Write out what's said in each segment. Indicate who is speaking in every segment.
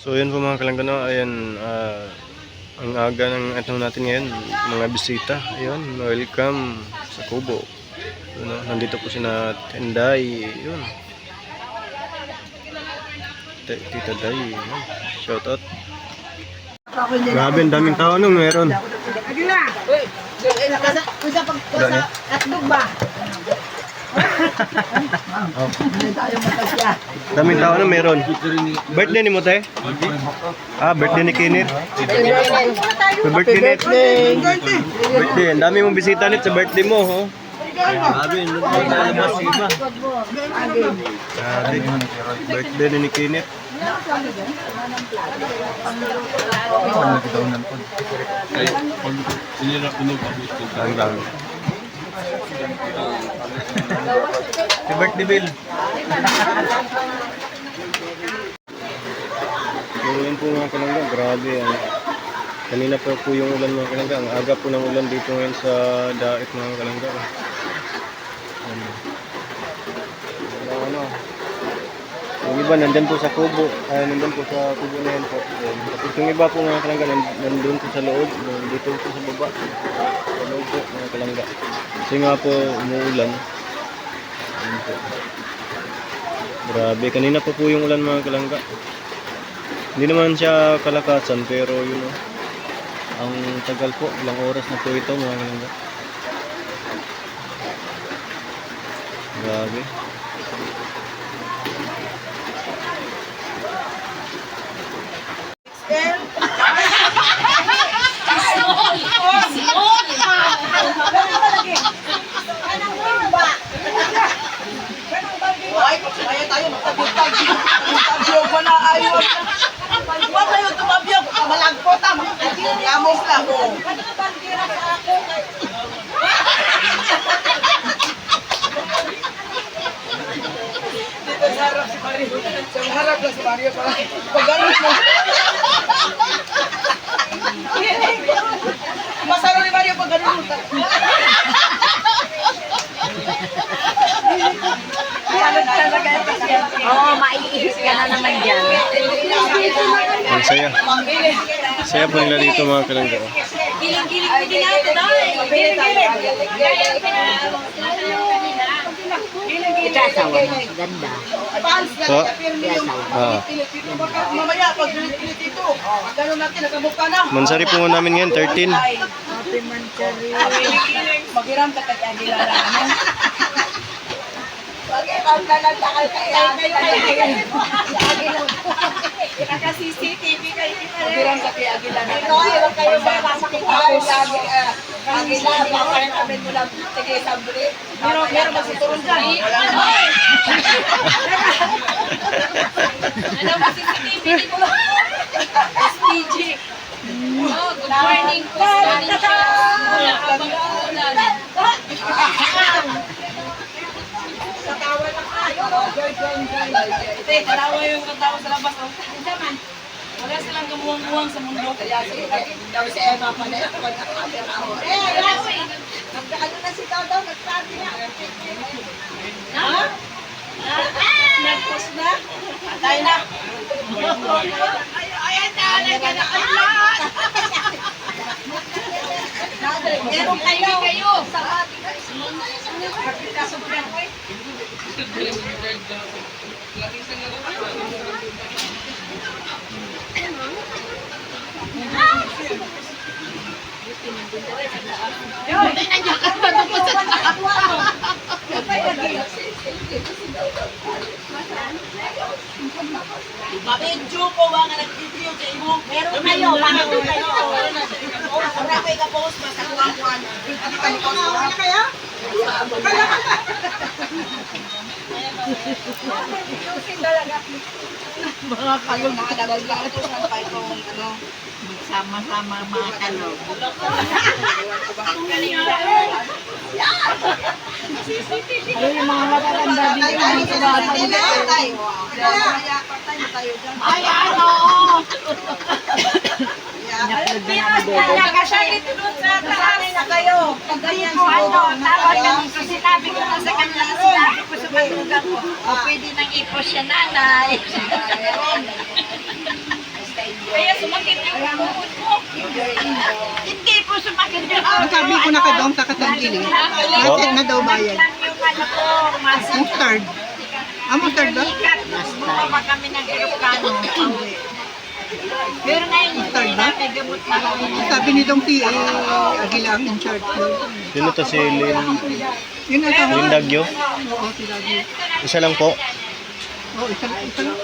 Speaker 1: So yun po mga kalanggano, ayan, ang aga ng natin ngayon, mga bisita, ayun, welcome sa Kubo. Nandito po si na Tenday, yun. Tita Day, yun. Shout out. Grabe, ang daming tao nung meron. Daming tao na meron. Birthday ni mo te? Birthday ni Kinit. Birthday. Ang dami mong bisita nit sa birthday mo, ho. Grabe, nalabas iba. Grabe. Birthday ni Kinit. Ang dami. Si birthday bill. Pero yun po mga kalangga, grabe. Kanina po yung ulan mga kalangga. Ang aga po ng ulan dito ngayon sa Daet mga kalangga. Yung iba nandyan po sa Kubo. Nandyan po sa Kubo na yan po. Tapos yung iba po mga kalangga nandun po sa loob. Dito po sa baba. Sa loob po mga kalangga. Kasi nga po umuulan. Grabe, kanina pa po yung ulan mga kalangga. Hindi naman siya kalakasan pero yun o. Ang tagal po, ilang oras na po ito mga kalangga. Grabe.
Speaker 2: Kaya tayo magtagitag. Tayo wala ayaw. Huwag kayo tumabiyag. Malagpo tama. Yamos lang mo. Dito sa harap si Mario. Sa harap lang si Mario. Pag-galit mo. Masalo ni Mario pag-galit mo.
Speaker 3: Oo, maiihis ka na naman dyan.
Speaker 1: Ang saya. Saya po nila dito mga kalangga.
Speaker 3: Giling-giling ko din natin, ay. Giling-giling. Ikasawa mo, ganda.
Speaker 1: So,
Speaker 2: Mamaya, pag pilit ito, gano'n natin, nagamukha na.
Speaker 1: Mansari po namin ngayon, 13.
Speaker 3: Happy Mansari.
Speaker 2: Maghiram ka kag-agila na naman. Pag-ikaw na nagtakal kaya. Naka-CCTV kayo. Maghiram ka kag-agila na naman. Huwag kayo ba masakita ko lagi. Agila, baka namin mo lang. Sige, sabri. Meron ba si Turun dyan?
Speaker 3: Ano ba CCTV ko? SPG. Oh, good morning po. Wala ka bang ulan?
Speaker 2: Katawa na kayo.
Speaker 3: Ate, katawa yung katawa sa labas. Wala silang gamuang-muang sa mundo.
Speaker 2: Kaya daw si Emma pa na yung pagkakabira ako. Ano na si Tao daw, nagsabi niya. Ha? Nag-post na? Patay na. Ayan na, nagkanakanlan. Meron kayo. Sa ating kakita sa buhay. Mabidyo ko ba nga nag-video sa imo? Meron kayo, meron kayo. Wala kayo ka-post ba sa kuwang-kuwan? Wala kaya? Mga kayo nakadagdag lang ito sa pa itong
Speaker 3: Sama-sama mga kalog.
Speaker 2: Ano yung mga matatanda dito? Ay, ano?
Speaker 3: Nakasakit doon sa taas.
Speaker 2: na kayo. Pag ganyan
Speaker 3: Ko ano,
Speaker 2: siguro.
Speaker 3: tawag kami sa sinabi ko na sa kanya, sinabi ko sa magulang ko, o pwede nang ipos siya nanay.
Speaker 2: Hindi po sumakit yung
Speaker 4: Sabi ko na ka doon sa katangkili. Kasi na daw bayad.
Speaker 2: yung ano po, mas
Speaker 4: Mustard. Mustard ba?
Speaker 2: bumaba kami ng aeroplano. Pero ngayon,
Speaker 4: Mustard ba?
Speaker 2: may gamot na kami.
Speaker 4: Sabi ni Dong P. Agilang in charge.
Speaker 1: Sino to si Lin?
Speaker 4: Yun ang tawag.
Speaker 1: Lin Dagyo?
Speaker 4: Oo, sila din.
Speaker 1: Isa lang po.
Speaker 4: Oo, isa lang.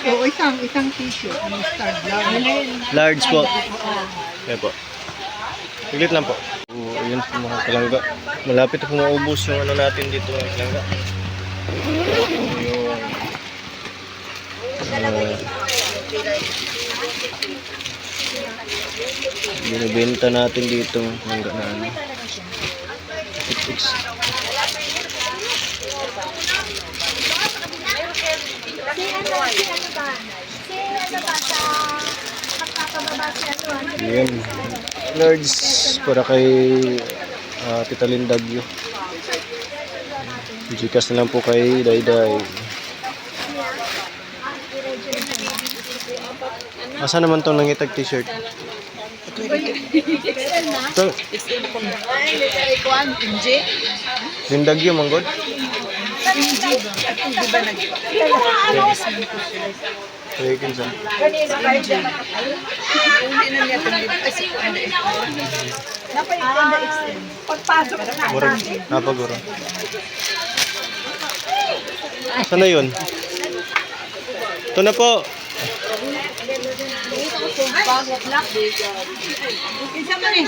Speaker 4: Oo, isang t-shirt. Mustard lang.
Speaker 1: Large po. Yan po. Saglit lang po. Ayun po mga kalangga. Malapit na po maubos yung ano natin dito mga kalangga. Yung binibenta natin dito mga kalangga na ano. Yan. Large para kay Tita Lindagyo. Gcash na lang po kay Dayday. Asa naman tong nangitag t-shirt? Ito, Lindagyo manggod? Kaya kinsa?
Speaker 2: Pagpasok na.
Speaker 1: Murag, napaguro. Saan na yun? Ito na po.
Speaker 2: Isa man eh.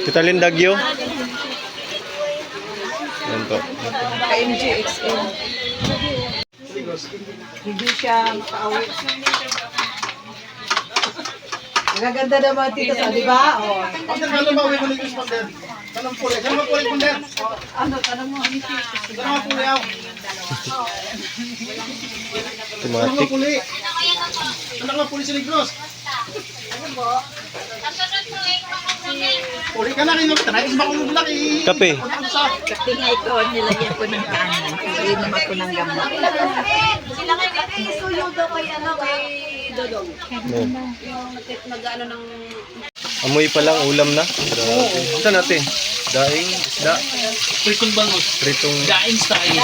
Speaker 1: Tita Lindagyo. Yan po.
Speaker 4: KMGXL. Hindi siya makauwi. Nagaganda naman tito sa, di ba? Oh.
Speaker 5: Ano ba mo ni responder? Tanong po rin. Ano po responder?
Speaker 4: Ano, tanong mo, ano si
Speaker 5: Tanong po rin. Tanong
Speaker 1: Automatic.
Speaker 5: po rin. Tanong po rin si Negros. Uli ka na kayo. Tanay is baka mabulak eh.
Speaker 1: Kape.
Speaker 2: Tingay ko, nilagyan ko ng kanin. Iinom ako ng gamot. Sila kayo dito, isuyo daw kay ano, kay Dodong.
Speaker 1: Yan.
Speaker 2: Yung nag-ano ng...
Speaker 1: Amoy pa lang, ulam na. Grabe. Saan natin? Daing, isda.
Speaker 5: Pritong bangus.
Speaker 1: Pritong.
Speaker 5: Daing style.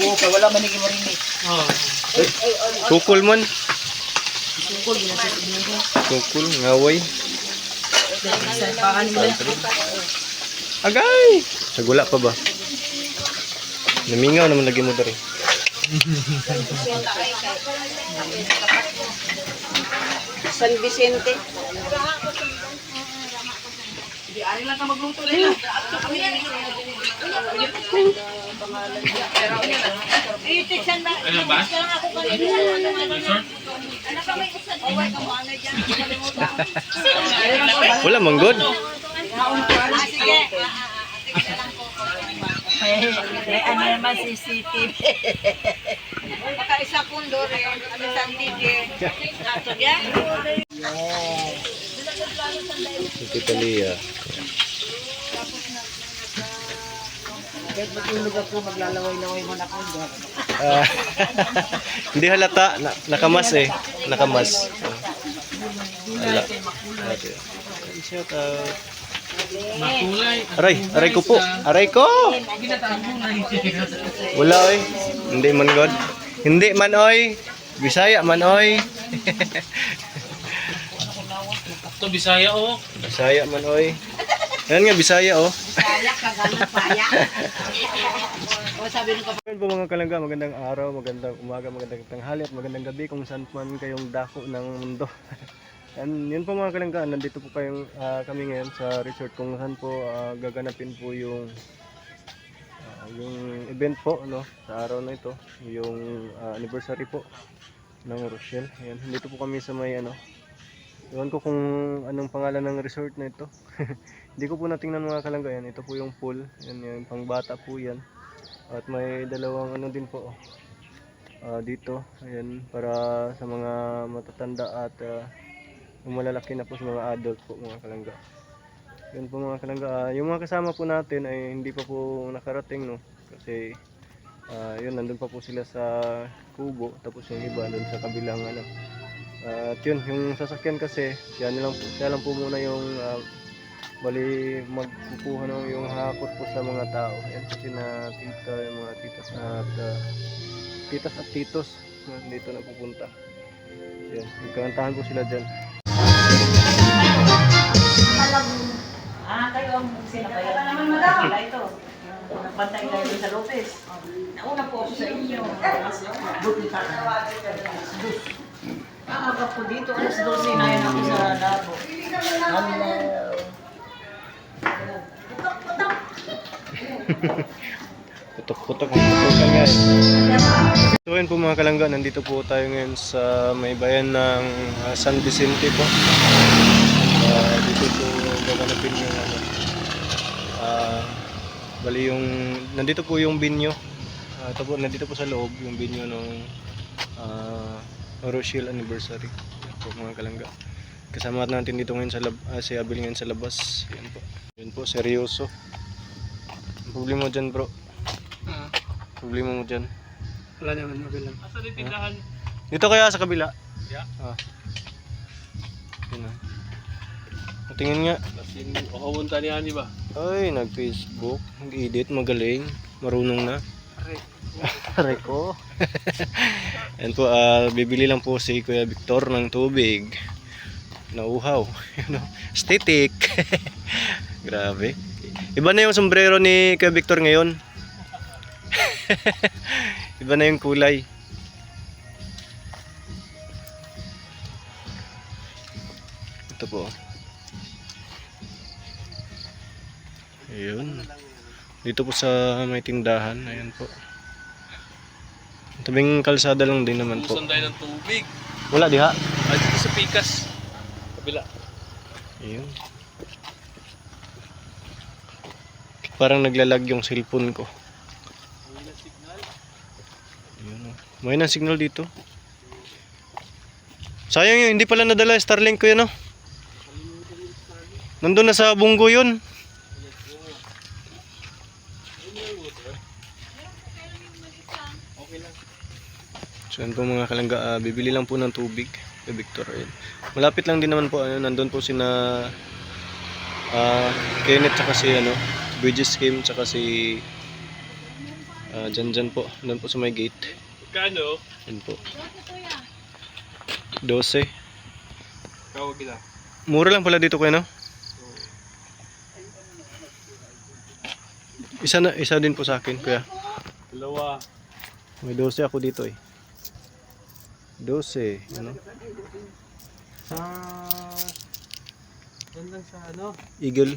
Speaker 4: Oo, pa wala man naging marinig.
Speaker 1: Kukul man. Kukul, ngaway. Agay! Nagula pa ba? Namingaw naman lagi mo dari.
Speaker 2: San Vicente.
Speaker 5: Ano ba?
Speaker 1: Wala manggod.
Speaker 2: Sige. May ano naman CCTV. Baka isa kundo rin. Ano sa TV. Nato yan.
Speaker 1: Tita Lia.
Speaker 4: Kahit matulog ako, maglalaway-laway mo na ako.
Speaker 1: Ah, hindi halata. Nakamas eh. Nakamas. Wala. Shout out. Aray ko po. Aray ko. Wala oy. Hindi man god. Hindi man oy. Bisaya man oy.
Speaker 5: Ito Bisaya oh.
Speaker 1: Bisaya man oy. Ayan nga Bisaya oh.
Speaker 2: Payak, kagalang payak. O sabi nung
Speaker 1: Ayan po mga kalangga, magandang araw, magandang umaga, magandang tanghali at magandang gabi kung saan man kayong dako ng mundo. And yun po mga kalangga, nandito po kami ngayon sa resort kung saan po gaganapin po yung event po no, sa araw na ito, yung anniversary po ng Rochelle. Ayan, nandito po kami sa may ano, iwan ko kung anong pangalan ng resort na ito. Hindi ko po natingnan mga kalangga yan. Ito po yung pool. Yan, yung pangbata po yan. At may dalawang ano din po dito. Ayan, para sa mga matatanda at yung malalaki na po sa mga adult po mga kalangga. Yan po mga kalangga. Yung mga kasama po natin ay hindi pa po nakarating no. Kasi Yun, nandun pa po sila sa kubo, tapos yung iba doon sa kabilang ano. At yun, yung sasakyan kasi, siya lang po muna yung bali magkukuha ng yung hakot po sa mga tao. Yan po sina tita, yung mga titas at titos na dito na pupunta. Yan, magkakantahan po sila dyan.
Speaker 2: Kayo ang sinabayan. Ito naman madam. Ito. Nagbantay kayo sa Lopez. Nauna po ako sa inyo. Buti pa na. Aga po dito. Alas 12 na yun ako sa labo.
Speaker 1: Putok-putok ang putukan guys. So yun po mga kalangga, nandito po tayo ngayon sa may bayan ng San Vicente po. Dito po gaganapin yung ano. Bali yung, nandito po yung binyo. Nandito po sa loob yung binyo ng Rochelle anniversary. Yan po mga kalangga. Kasama natin dito ngayon si Abel ngayon sa labas. Yan po. Yan po, seryoso. Ang problema mo dyan bro. Problema mo dyan.
Speaker 4: Wala naman, mabilang.
Speaker 1: Dito kaya sa kabila? Yeah. Yun na. Tingin nga.
Speaker 4: Makawunta niya, di ba?
Speaker 1: Ay, nag-Facebook. Nag-edit, magaling. Marunong na. Aray ko. Yan po, bibili lang po si Kuya Victor ng tubig. Nauhaw. Static. Grabe. Iba na yung sombrero ni Kuya Victor ngayon. Iba na yung kulay. Ito po. Ayun. Dito po sa may tindahan. Ayan po. Tabing kalsada lang din naman po.
Speaker 4: Usan tayo ng tubig.
Speaker 1: Wala diha.
Speaker 4: Dito sa Pikas. Kabila.
Speaker 1: Ayun. Parang naglalag yung cellphone ko. Ayun, oh. May na signal dito. Sayang yun, hindi pala nadala Starlink ko yun, oh. Nandun na sa Bunggo yun. So yun po mga kalangga, bibili lang po ng tubig kay Victor. Ayun. Malapit lang din naman po, nandun po sina Kenneth tsaka si Bridges Kim tsaka si dyan po, nandun po sa may gate.
Speaker 4: Kano?
Speaker 1: Yun po. 12.
Speaker 4: Kawag kita.
Speaker 1: Mura lang pala dito kuya, no? Isa din po sa akin kuya.
Speaker 4: Dalawa.
Speaker 1: May 12 ako dito eh. 12, ano?
Speaker 4: Sa... Doon lang sa ano?
Speaker 1: Eagle.